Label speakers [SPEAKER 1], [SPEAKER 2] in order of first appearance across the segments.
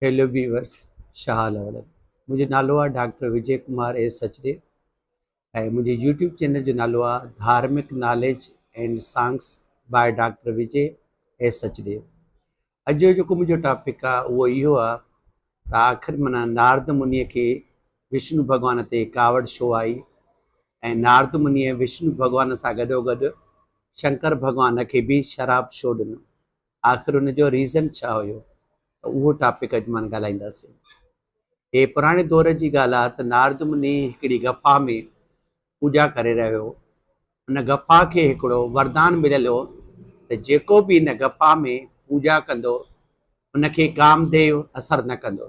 [SPEAKER 1] Hello viewers, छा हाल आहे? मुंहिंजो नालो आहे डॉक्टर विजय कुमार ए सचदेव ऐं मुंहिंजे यूट्यूब चैनल जो नालो आहे धार्मिक knowledge and songs by doctor Vijay A Sachdev. अॼु जो जेको मुंहिंजो टॉपिक आहे उहो इहो आहे त आख़िर माना नारद मुनीअ खे विष्णु भॻवान ते कावड़ छो आई ऐं नारद मुनीअ विष्णु भॻवान सां गॾोगॾु शंकर भॻवान खे बि शराब छो ॾिनो, आख़िर हुनजो रीज़न छा हुयो, त उहो टॉपिक अॼु मां ॻाल्हाईंदासीं। हे पुराणे दौर जी ॻाल्हि आहे त नारद मुनी हिकिड़ी गफ़ा में पूॼा करे रहियो हो। हुन गफ़ा खे हिकिड़ो वरदान मिलियल हो त जेको बि हिन गफ़ा में पूॼा कंदो उनखे कामदेव असरु न कंदो,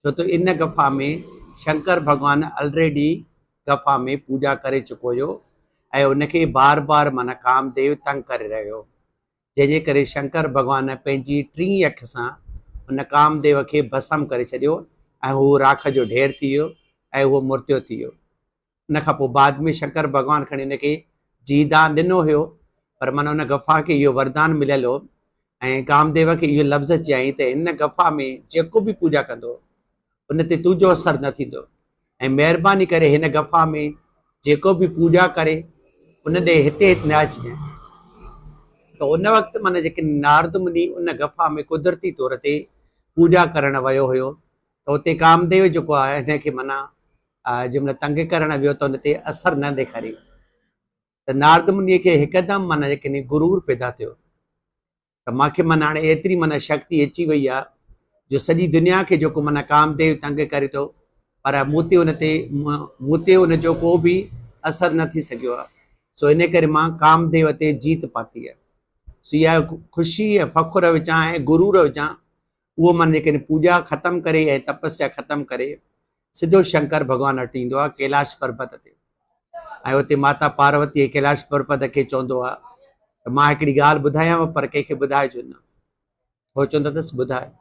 [SPEAKER 1] छो त इन गफ़ा में शंकर भॻवानु ऑलरेडी गफ़ा में पूॼा करे चुको हुयो ऐं उनखे बार बार माना कामदेव तंग करे रहियो, जंहिंजे करे शंकर भॻवान पंहिंजी टीं अख सां उन कामदेव खे भस्म करे छॾियो ऐं उहो राख जो ढेर थी वियो ऐं उहो मुर्तियो थी वियो। उन खां पोइ बाद में शंकर भॻवानु खणी हिनखे जीदान ॾिनो हुयो, पर माना उन गफ़ा खे इहो वरदान मिलियल हो ऐं कामदेव खे इहो लफ़्ज़ चयईं त हिन गफ़ा में जेको बि पूॼा कंदो उन ते तुंहिंजो असरु न थींदो ऐं महिरबानी करे हिन गफ़ा में जेको बि पूॼा करे उन ॾे हिते न अचिजांइ। त उन वक़्तु माना जेके नारद मुनी उन गफ़ा में कुदरती तौर ते पूॼा करणु वियो हुयो त उते कामदेव जेको आहे हिनखे माना जंहिंमहिल तंग करणु वियो त उन ते असरु न ॾेखारियो त नारद मुनीअ खे हिकदमि माना जेके गुरूर पैदा थियो त मूंखे माना हाणे एतिरी माना शक्ति अची वई आहे जो सॼी दुनिया खे जेको माना कामदेव तंग करे थो पर मूं ते उनजो को बि असरु न थी सघियो आहे। सो इन करे मां कामदेव ते जीत पाती आहे। सो इहा ख़ुशी ऐं फ़ख़ुरु विझां ऐं गुरूर विझां, उहो माना जेकॾहिं पूॼा ख़तमु करे ऐं तपस्या ख़तमु करे सिधो शंकर भॻवानु वटि ईंदो आहे कैलाश पर्वत ते ऐं उते माता पार्वती कैलाश पर्वत खे चवंदो आहे त मां हिकिड़ी ॻाल्हि ॿुधायांव पर कंहिंखे ॿुधाइजो न। उहो चवंदो अथसि ॿुधाए।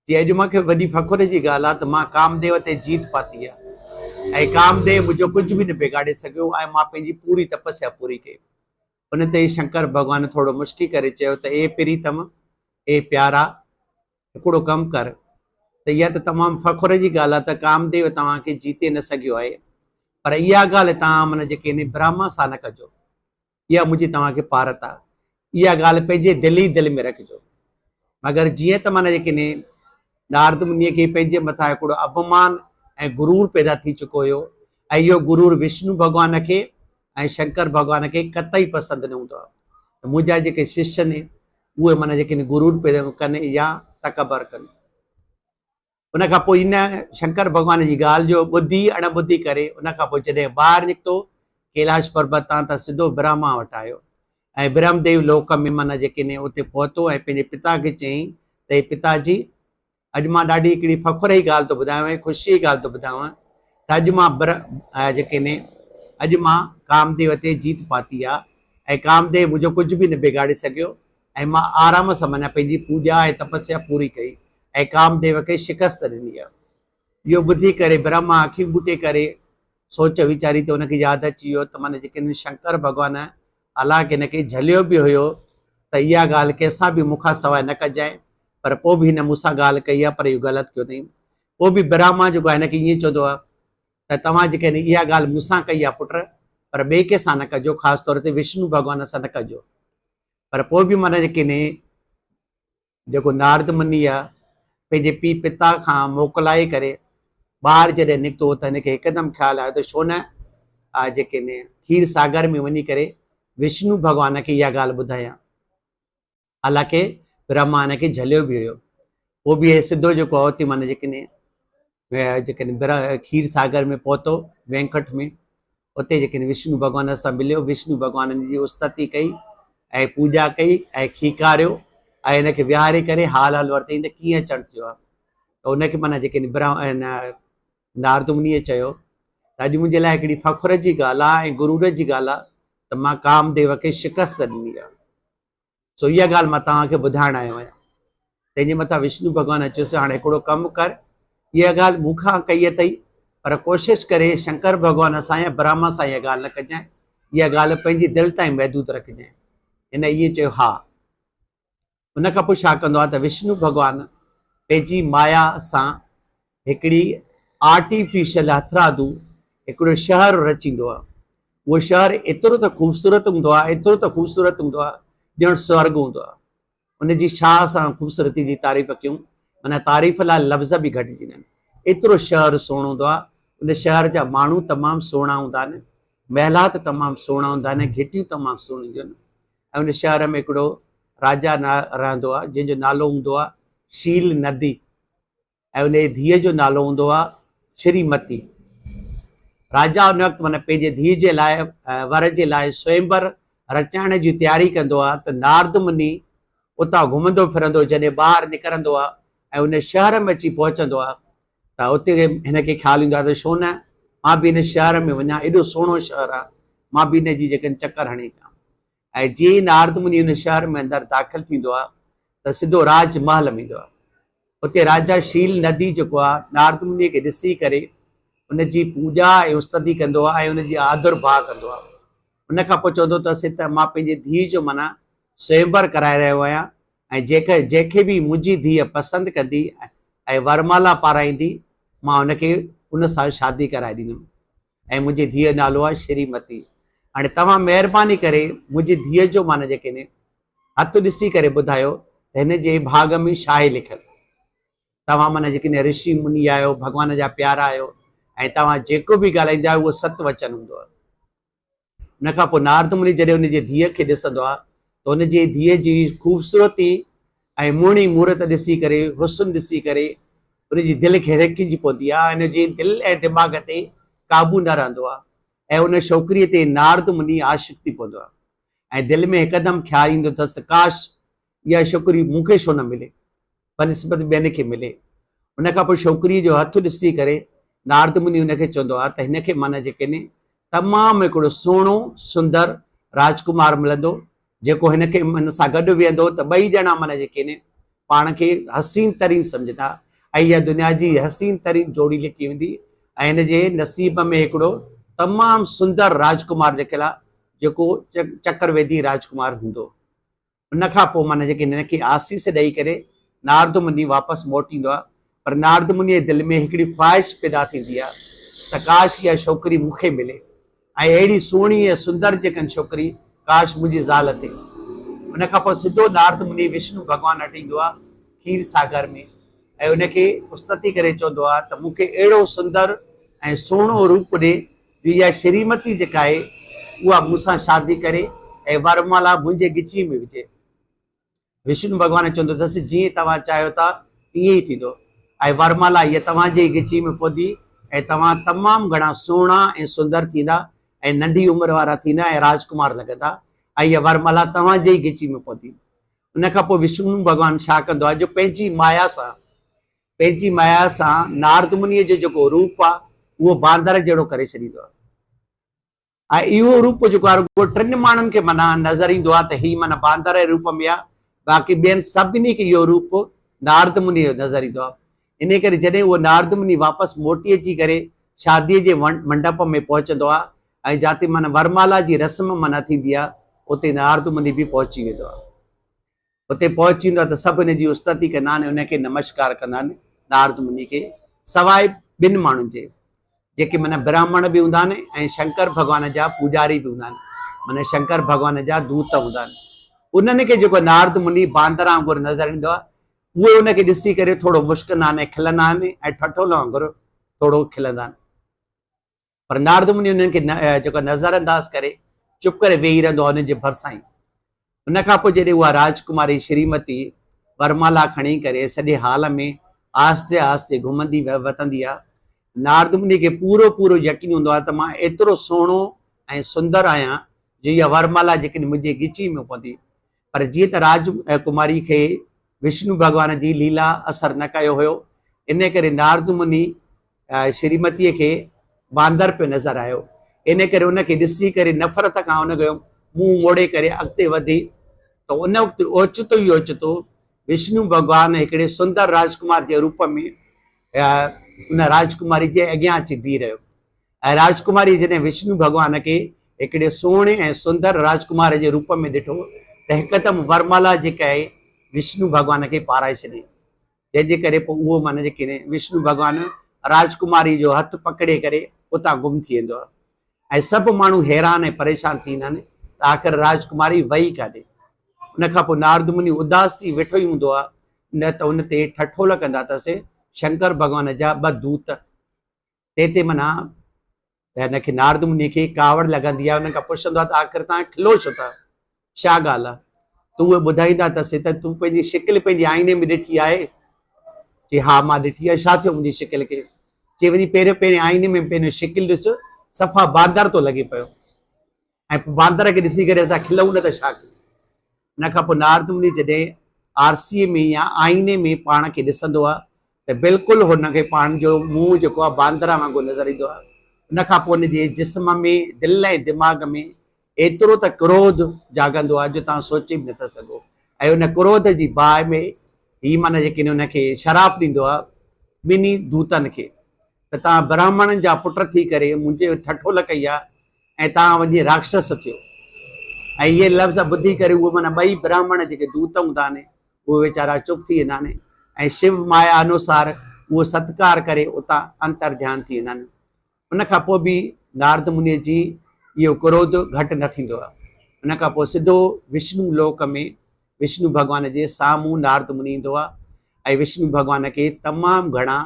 [SPEAKER 1] जी अॼु मूंखे वॾी फ़ख़ुर जी ॻाल्हि आहे त मां कामदेव ते जीत पाती आहे ऐं कामदेव मुंहिंजो कुझु बि न बिगाड़े सघियो ऐं मां पंहिंजी पूरी तपस्या पूरी कई। उन ते शंकर भॻवानु थोरो मुश्की करे चयो त ए प्रीतम, ए प्यारा, हिकिड़ो कमु कर त इहा त तमामु फ़ख़ुर जी ॻाल्हि आहे त कामदेव तव्हांखे जीते न सघियो आहे, पर इहा ॻाल्हि तव्हां माना जेके ब्रह्मा सां न कजो, इहा मुंहिंजी तव्हांखे पारत आहे, इहा ॻाल्हि पंहिंजे दिलि में रखिजो। मगर जीअं त माना जेके नारद मुनीअ खे पंहिंजे मथां हिकिड़ो अपमान ऐं गुरूर पैदा थी चुको हुयो ऐं इहो गुरूर विष्णु भॻवान खे ऐं शंकर भॻवान खे कतई पसंदि न हूंदो आहे। त मुंहिंजा जेके शिष्य आहिनि उहे माना जेके गुरूर पैदा कनि या तकबर कनि। उन खां पोइ इन शंकर भॻवान जी ॻाल्हि जो ॿुधी अणॿुधी करे उन खां पोइ जॾहिं ॿाहिरि निकितो कैलाश पर्वत तां त सिधो ब्रह्मा वटि आयो ऐं ब्रह्मदेव लोक में माना जेके उते पहुतो ऐं पंहिंजे पिता खे चयईं त हे पिताजी, अॼु मां ॾाढी हिकिड़ी फ़ख़ुर जी ॻाल्हि थो ॿुधायांव ऐं ख़ुशी जी ॻाल्हि थो ॿुधायांव त अॼु मां जेके अॼु मां कामदेव ते जीत पाती आहे ऐं कामदेव मुंहिंजो कुझु बि न बिगाड़े सघियो ऐं मां आराम सां माना पंहिंजी पूॼा ऐं तपस्या पूरी कई ऐं कामदेव खे शिकस्त ॾिनी आहे। इहो ॿुधी करे ब्रह्मा अखियूं ॿूटे करे सोच वीचारी ते हुनखे यादि अची वियो त माना जेके शंकर भॻवानु हालांकि हिनखे झलियो बि हुयो त इहा ॻाल्हि कंहिंसां बि मूंखां सवाइ न कजांइ, पर पोइ बि हिन मूंसां ॻाल्हि कई आहे पर इहो ग़लति कयो अथई। पोइ बि ब्रह्मा जेको आहे हिनखे ईअं चवंदो आहे त तव्हां जेके इहा ॻाल्हि मूंसां कई आहे पुट, पर ॿिए कंहिंसां न कजो, ख़ासि तौर ते विष्णु भॻवान सां न कजो। पर पोइ बि माना जेके जेको नारद मुनी आहे पंहिंजे पीउ पिता खां मोकिलाए करे ॿाहिरि जॾहिं निकितो त हिनखे हिकदमि ख़्यालु आयो त छो न जेके खीर सागर में वञी करे विष्णु भॻवान खे इहा ॻाल्हि ॿुधायां। हालांकि ब्रह्मा हिनखे झलियो बि हुयो, उहो बि हे सिधो जेको आहे उते माना जेके खीर सागर में पहुतो वेंकट में, उते जेके विष्णु भॻवान सां मिलियो, विष्णु भॻवान जी उस्तति कई ऐं पूॼा कई ऐं खीकारियो ऐं हिनखे विहारे करे हाल वरितईं त कीअं अचणु थियो आहे। त हुनखे माना जेके नारद मुनीअ चयो त अॼु मुंहिंजे लाइ हिकिड़ी फ़ख़ुर जी ॻाल्हि आहे ऐं गुरूर जी ॻाल्हि आहे त मां कामदेव खे शिकस्त ॾिनी आहे। सो इहा ॻाल्हि मां तव्हांखे ॿुधाइणु आयो आहियां। तंहिंजे मथां विष्णु भॻवानु चयोसि हाणे हिकिड़ो कमु कर, इहा ॻाल्हि मूंखां कई अथई पर कोशिशि करे शंकर भॻवान सां या ब्रह्मा सां इहा ॻाल्हि न कजांइ, इहा ॻाल्हि पंहिंजी दिलि ताईं महदूद रखजांइ। हिन ईअं चयो हा। उन खां पोइ छा कंदो आहे त विष्णु भॻवानु पंहिंजी माया सां हिकिड़ी आर्टिफिशियल हथरादू हिकिड़ो शहर रचींदो आहे। उहो शहर एतिरो त ख़ूबसूरत हूंदो आहे, एतिरो त ख़ूबसूरत हूंदो आहे ॼण स्वर्ग हूंदो आहे। उनजी छा असां ख़ूबसूरती जी तारीफ़ कयूं, माना तारीफ़ लाइ लफ़्ज़ बि घटिजी आहिनि। एतिरो शहर सुहिणो हूंदो आहे। उन शहर जा माण्हू तमामु सुहिणा हूंदा आहिनि, महिलात तमामु सुहिणा हूंदा आहिनि, घिटियूं तमामु सुहिणियूं हूंदियूं आहिनि। ऐं उन शहर में हिकिड़ो राजा रहंदो आहे जंहिंजो नालो हूंदो आहे शील नदी, ऐं उन धीअ जो नालो हूंदो आहे श्रीमती। राजा उन वक़्तु माना पंहिंजे धीअ जे लाइ वर जे लाइ स्वयंवर रचाइण जी तयारी कंदो आहे त नारद मुनि उतां घुमंदो फिरंदो जॾहिं ॿाहिरि निकिरंदो आहे ऐं उन शहर में अची पहुचंदो आहे त उते हिनखे ख़्यालु ईंदो आहे त छो न मां बि हिन शहर में वञा, एॾो सुहिणो शहर आहे, मां बि हिन जी जेकॾहिं चकर हणी अचां। ऐं जीअं ई नारद मुनि उन शहर में अंदरि दाख़िल थींदो आहे त सिधो राजमहल में ईंदो आहे। उते राजा शील नदी जेको आहे नारद मुनीअ खे ॾिसी करे उनजी पूॼा ऐं उस्तति कंदो आहे ऐं उनजी आदर भाव कंदो आहे। उन खां पोइ चवंदो अथसि त मां पंहिंजी धीअ जो माना स्वयंवर कराए रहियो आहियां, ऐं जंहिंखे बि मुंहिंजी धीअ पसंदि कंदी ऐं वरमाला पाराईंदी मां उनखे उन सां शादी कराए ॾींदुमि, ऐं मुंहिंजी धीअ नालो आहे श्रीमती। हाणे तव्हां महिरबानी करे मुंहिंजी धीअ जो माना जेके ने हथु ॾिसी करे ॿुधायो त हिन जे भाग में छा आहे लिखियलु। तव्हां माना जेके ऋषि मुनि आहियो, भॻवान जा प्यारा आहियो, ऐं तव्हां जेको बि ॻाल्हाईंदा आहियो उहो सत वचन हूंदो आहे। उन खां पोइ नारद मुनि जॾहिं उनजी धीअ खे ॾिसंदो आहे त उनजी धीअ जी ख़ूबसूरती ऐं मुहिणी मूर्त ॾिसी करे, हुस्न ॾिसी करे उनजी दिलि खे रिकिजी पवंदी आहे। हिनजे दिलि ऐं दिमाग़ ते क़ाबू न रहंदो आहे ऐं उन छोकिरीअ ते नारद मुनि आशिक़ थी पवंदो आहे ऐं दिलि में हिकदमि ख़्यालु ईंदो अथसि काश इहा छोकिरी मूंखे छो न मिले, बनिस्बत ॿियनि खे मिले। उन खां पोइ छोकिरीअ जो हथु ॾिसी करे नारद मुनि हुनखे चवंदो आहे त हिनखे माना जेके ने तमामु हिकिड़ो सुहिणो सुंदर राजकुमार मिलंदो जेको हिनखे हिन सां गॾु वेहंदो त ॿई ॼणा माना जेके ने पाण खे हसीन तरीन सम्झंदा ऐं इहा दुनिया जी हसीन तरीन जोड़ी लिखी वेंदी ऐं हिनजे नसीब में हिकिड़ो तमामु सुंदर राजकुमार लिखियलु आहे जेको चक्रवेदी राजकुमार हूंदो। उन खां पोइ माना जेके हिनखे आसीस ॾेई करे नारद मुनि वापसि मोटींदो आहे, पर नारद मुनि जे दिलि में हिकिड़ी ख़्वाहिश पैदा थींदी आहे त काश इहा छोकिरी मूंखे मिले ऐं अहिड़ी सुहिणी ऐं सुंदर जेकॾहिं छोकिरी काश मुंहिंजी ज़ाल थिए। उन खां पोइ सिधो नारद मुनि विष्णु भॻवानु वटि ईंदो आहे खीर सागर में ऐं उनखे उस्तति करे चवंदो आहे त मूंखे अहिड़ो सुंदर ऐं सुहिणो रूप ॾे जो इहा श्रीमती जेका आहे उहा मूंसां शादी करे ऐं वरमाला मुंहिंजे गिची में विझे। विष्णु भॻवानु चवंदो अथसि जीअं तव्हां चाहियो था ईअं ई थींदो, ऐं वरमाला इहा तव्हांजे गिची में पवंदी ऐं तव्हां तमामु घणा सुहिणा ऐं सुंदर थींदा ऐं नंढी उमिरि वारा थींदा ऐं राजकुमार लॻंदा ऐं इहा वरमाला तव्हांजे ई गिची में पवंदी। उन खां पोइ विष्णु भॻवानु छा कंदो आहे जो पंहिंजी माया सां नारद मुनीअ जो जेको रूप आहे उहो बांदर जहिड़ो करे छॾींदो आहे। ऐं इहो रूप जेको आहे उहो टिनि माण्हुनि खे माना नज़र ईंदो आहे त हीउ माना बांदर जे रूप में आहे, बाक़ी ॿियनि सभिनी खे इहो रूप नारद मुनि जो नज़र ईंदो आहे। इन करे जॾहिं उहो नारद मुनि वापसि मोटी अची करे शादीअ जे मंडप में पहुचंदो आहे ऐं जिते माना वरमाला जी रस्म माना थींदी आहे उते नारद मुनि बि पहुची वेंदो आहे। उते पहुची वेंदो आहे त सभु हिनजी उस्तति कंदा आहिनि, उनखे नमस्कार कंदा आहिनि नारद मुनि खे, सवाइ ॿिनि माण्हुनि जे जेके माना ब्राह्मण बि हूंदा आहिनि ऐं शंकर भॻवान जा पुॼारी बि हूंदा आहिनि, माना शंकर भॻवान जा दूत हूंदा आहिनि। उन्हनि खे जेको नारद मुनि बांदर वांगुरु नज़र ईंदो आहे उहे उनखे ॾिसी करे थोरो मुश्किल आहिनि, खिलंदा आहिनि ऐं ठठोल वांगुरु थोरो खिलंदा आहिनि। पर नारद मुनि उन्हनि खे जेको नज़र अंदाज़ करे चुप करे वेही रहंदो आहे उन्हनि जे भरिसां ई। उन खां पोइ जॾहिं उहा राजकुमारी श्रीमती वरमाला खणी करे सॼे हाल में आहिस्ते आहिस्ते घुमंदी वतंदी आहे, नारद मुनि खे पूरो पूरो यकीन हूंदो आहे त मां एतिरो सुहिणो ऐं सुंदर आहियां जो इहा वरमाला जेकॾहिं मुंहिंजे गिची में पवंदी। पर जीअं त राजकुमारी खे विष्णु भॻवान जी लीला असरु न कयो हुयो, इन करे नारद मुनि श्रीमतीअ खे बांदर पियो नज़र आयो। इन करे उनखे ॾिसी करे नफ़रत खां उनजो मुंहुं मोड़े करे अॻिते वधी त उन वक़्तु ओचितो ई ओचितो विष्णु भॻवानु हिकिड़े सुंदर राजकुमार जे रूप में उन राजकुमारी जे अॻियां अची बीह रहियो ऐं राजकुमारी जॾहिं विष्णु भॻवान खे हिकिड़े सुहिणे ऐं सुंदर राजकुमार जे रूप में ॾिठो त हिकदमि वरमाला जेका आहे विष्णु भॻवान खे पाराए छॾी जंहिंजे करे पोइ उहो माना जेके विष्णु भॻवानु राजकुमारी जो हथु पकड़े करे उतां गुम थी वेंदो आहे ऐं सभु माण्हू हैरान ऐं परेशान थींदा आहिनि त आख़िर राजकुमारी वई काॾे। उन खां पोइ नारद मुनि उदास थी वेठो ई हूंदो आहे, न त उन ते ठठोल कंदा अथसि शंकर भॻवान जा ॿ दूत। ते माना हिनखे नारद मुनि खे कावड़ लॻंदी आहे, उन खां पुछंदो आहे त आख़िर तव्हां खिलो छो था, छा ॻाल्हि आहे? त उहे ॿुधाईंदा अथसि त तूं पंहिंजी शिकिल पंहिंजे आईने में ॾिठी आहे? चई हा मां ॾिठी आहे। छा थियो मुंहिंजी शिकिल खे? चई वञी पहिरें आईने में पंहिंजो शिकिल ॾिस, सफ़ा बांदर थो लॻे पियो, ऐं बांदर खे ॾिसी करे असां खिलऊं न त छा कयूं? उन खां पोइ नारद मुनि जॾहिं आरसीअ में या आईने में पाण खे ॾिसंदो आहे त बिल्कुलु हुनखे पाण जो मुंहुं जेको आहे बांदर वांगुरु नज़र ईंदो आहे। उन खां पोइ हुनजे जिस्म में, दिलि ऐं दिमाग़ में एतिरो त क्रोध जाॻंदो आहे जो तव्हां सोचे बि नथा सघो। ऐं उन क्रोध जी बाहि में ही माना जेके हुनखे शराप ॾींदो आहे ॿिन्ही दूतनि खे त तव्हां ब्राह्मणनि जा पुट थी करे मुंहिंजे ठठोल कई आहे ऐं तव्हां वञी राक्षस थियो। ऐं इहे लफ़्ज़ ॿुधी करे उहे माना ॿई ब्राह्मण जेके दूत हूंदा आहिनि उहे वीचारा चुप थी वेंदा आहिनि ऐं शिव माया अनुसार उहो सत्कार करे उतां अंतर ध्यान थी वेंदा आहिनि। उन खां पोइ बि नारद मुनीअ जी इहो क्रोध घटि न थींदो आहे। उन खां पोइ सिधो विष्णु लोक में विष्णु भॻवान जे साम्हूं नारद मुनी ईंदो आहे ऐं विष्णु भॻवान खे तमामु घणा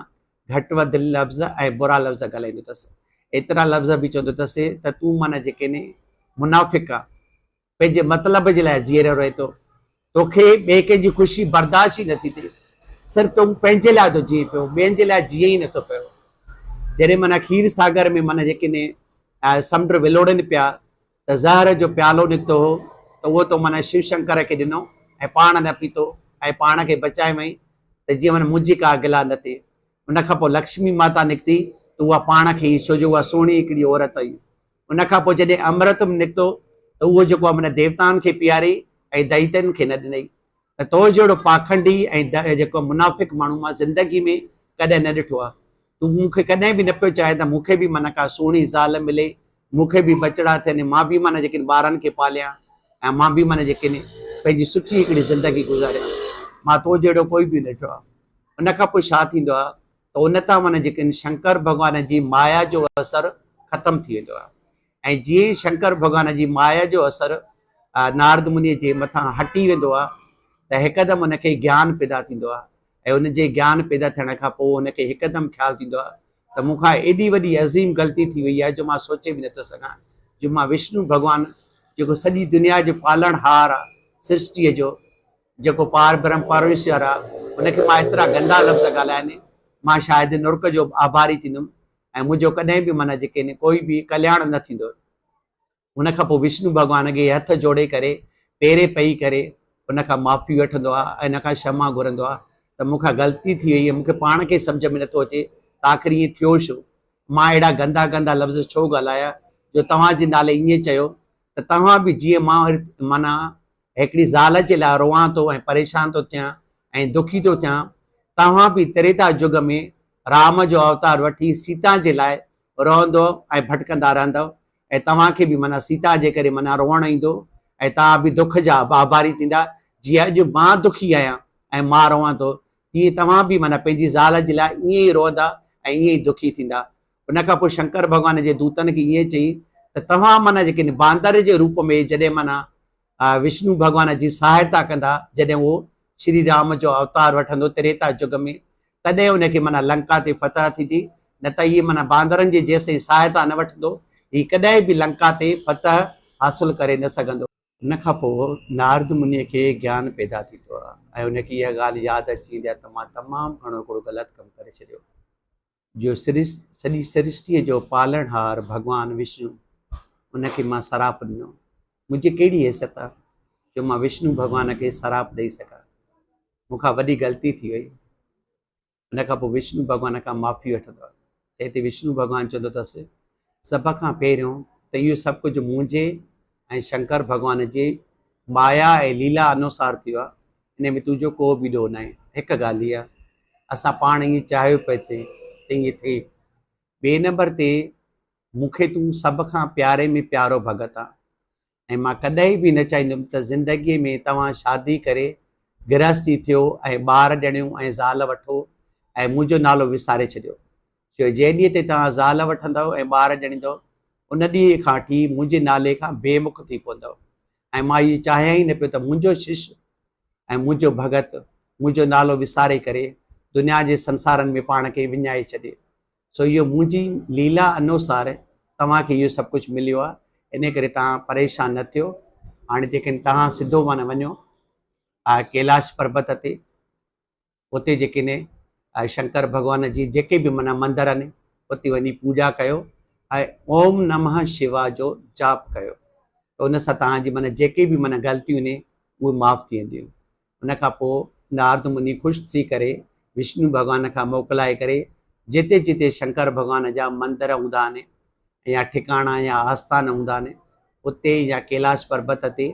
[SPEAKER 1] घटि वधि लफ़्ज़ ऐं बुरा लफ़्ज़ ॻाल्हाईंदो अथसि। एतिरा लफ़्ज़ बि चवंदो अथसि त तूं माना जेके मुनाफ़िक़ आहे, पंहिंजे मतिलब जे लाइ जीअरो रहे थो, तोखे ॿिए कंहिंजी ख़ुशी बर्दाश्त ई नथी थिए, सिर्फ़ु तूं पंहिंजे लाइ थो जीए पियो, ॿियनि जे लाइ जीए ई नथो पियो। जॾहिं माना खीर सागर में माना जेके समुंड विलोड़नि पिया त ज़हर जो प्यालो निकितो हो त उहो तो माना शिव शंकर खे ॾिनो ऐं पाण न पीतो ऐं पाण खे बचाए वई त जीअं माना मुंहिंजी का गिला न थिए। उन खां पोइ लक्ष्मी माता निकिती त उहा पाण खे ई, छो जो उहा सुहिणी हिकिड़ी औरत हुई। उन खां पोइ जॾहिं अमृत निकितो त उहो जेको आहे माना देवताउनि खे पीआरी ऐं दैतनि खे न ॾिनई। त तो जहिड़ो पाखंडी ऐं जेको मुनाफ़िक़ माण्हू मां ज़िंदगी में कॾहिं न ॾिठो आहे। तूं मूंखे कॾहिं बि न पियो चाहे त मूंखे बि माना का सुहिणी ज़ाल मिले, मूंखे बि बचड़ा थियनि, मां बि माना जेके ॿारनि खे पालियां ऐं मां बि माना जेके पंहिंजी सुठी हिकिड़ी ज़िंदगी गुज़ारियां। मां तो जहिड़ो कोई बि न ॾिठो आहे। उन खां पोइ छा थींदो आहे त उन तां माना जेके शंकर भॻवान जी माया जो असरु ख़तमु थी वेंदो आहे ऐं जीअं ई शंकर भॻवान जी माया जो असरु नारद मुनीअ जे मथां हटी वेंदो आहे त हिकदमि हुनखे ज्ञान पैदा थींदो आहे ऐं हुनजे ज्ञान पैदा थियण खां पोइ हुनखे हिकदमि ख़्यालु थींदो आहे त मूंखां एॾी वॾी अज़ीम ग़लती थी वई आहे जो मां सोचे बि नथो सघां, जो मां विष्णु भॻवानु जेको सॼी दुनिया जो पालणहार आहे, सृष्टिअ जो जेको पार ब्रह्म परमेश्वर आहे, हुनखे मां एतिरा गंदा लफ़्ज़ ॻाल्हाया आहिनि। मां शायदि नुर्क जो आभारी थींदुमि ऐं मुंहिंजो कॾहिं बि माना जेके कोई बि कल्याण न थींदो। उन खां पोइ विष्णु भॻवान खे हथ जोड़े करे पेरे पई करे उन खां माफ़ी वठंदो आहे ऐं इन खां क्षमा घुरंदो आहे त मूंखां ग़लती थी वई आहे, मूंखे पाण खे सम्झ में नथो अचे त आख़िर ईअं थियो छो, मां अहिड़ा गंदा गंदा लफ़्ज़ छो ॻाल्हाया जो तव्हांजे नाले ईअं चयो त तव्हां बि जीअं मां माना हिकिड़ी ज़ाल जे लाइ रोआं थो ऐं परेशान थो थियां ऐं दुखी थो थियां, तव्हां बि त्रेता युग में राम जो अवतार वठी सीता जे लाइ रहंदो ऐं भटकंदा रहंदव ऐं तव्हांखे बि माना सीता जे करे माना रोअणु ईंदो ऐं तव्हां बि दुख जा आभारी थींदा। जीअं अॼु मां दुखी आहियां ऐं मां रोआं थो, तीअं तव्हां बि माना पंहिंजी ज़ाल जे लाइ ईअं ई रोअंदा ऐं ईअं ई दुखी थींदा। उन खां पोइ शंकर भॻवान जे दूतनि खे ईअं चई त तव्हां माना जेके बांदर जे रूप में जॾहिं माना विष्णु भॻवान जी सहायता कंदा, जॾहिं उहो श्री राम जो अवतार वठंदो त्रेता युग में, तॾहिं उनखे माना लंका ते फतह थींदी, न त इहे माना बांदरनि जी जेसिताईं सहायता न वठंदो ही कॾहिं बि लंका ते फतह हासिल करे न सघंदो। उन खां पोइ नारद मुनीअ खे ज्ञान पैदा थींदो आहे ऐं उनखे इहा ॻाल्हि यादि अची वेंदी आहे त मां तमामु घणो हिकिड़ो ग़लति कमु करे छॾियो, जो सॼी सृष्टिअ जो पालणहार भॻवानु विष्णु उनखे मां सराप ॾिनो। मुंहिंजी कहिड़ी हैसियत आहे जो मां विष्णु भॻवान खे सराप ॾेई सघां, मूंखां वॾी ग़लती थी वई। उन खां पोइ विष्णु भॻवान खां माफ़ी वठंदो आहे त हिते विष्णु भॻवानु चवंदो अथसि सभ खां पहिरियों त इहो सभु कुझु मुंहिंजे ऐं शंकर भॻवान जे माया ऐं लीला अनुसार थियो आहे, इन में तुंहिंजो को बि ॾोह न आहे। हिकु ॻाल्हि इहा, असां पाण ईअं चाहियो पिए थिए त ईअं थिए। ॿिए नंबर ते मूंखे तूं सभ खां प्यारे में प्यारो भॻत आहे ऐं मां कॾहिं बि न चाहींदुमि त ज़िंदगीअ में तव्हां शादी करे गृहस्थी थियो ऐं ॿार ॼणियूं ऐं ज़ाल वठो ऐं मुंहिंजो नालो विसारे छॾियो। छो जंहिं ॾींहं ते तव्हां ज़ाल वठंदव ऐं ॿार ॼणींदव उन ॾींहं खां वठी मुंहिंजे नाले खां बेमुख थी पवंदव। ऐं मां इहो चाहियां ई न पियो त मुंहिंजो शिष्य ऐं मुंहिंजो भगत मुंहिंजो नालो विसारे करे दुनिया जे संसारनि में पाण खे विञाए छॾे। सो इहो मुंहिंजी लीला अनुसार तव्हांखे इहो सभु कुझु मिलियो आहे, इन करे तव्हां परेशान न थियो। हाणे जेके तव्हां सिधो माना वञो कैलाश पर्वत ते, उते जेके ने शंकर भॻवान जी जेके बि माना मंदर आहिनि उते वञी पूॼा कयो ऐं ओम नमः शिवा जो जाप कयो, त उन सां तव्हांजी माना जेके बि माना ग़लतियूं आहिनि उहे माफ़ु थी वेंदियूं। उन खां पोइ नारद मुनि ख़ुशि थी करे विष्णु भॻवान खां मोकिलाए करे जिते जिते शंकर भॻवान जा मंदर हूंदा आहिनि या ठिकाणा या आस्थान हूंदा आहिनि उते या कैलाश पर्वत ते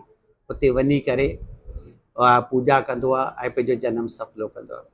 [SPEAKER 1] उते वञी करे पूॼा कंदो आहे ऐं पंहिंजो जनमु सफलो कंदो आहे।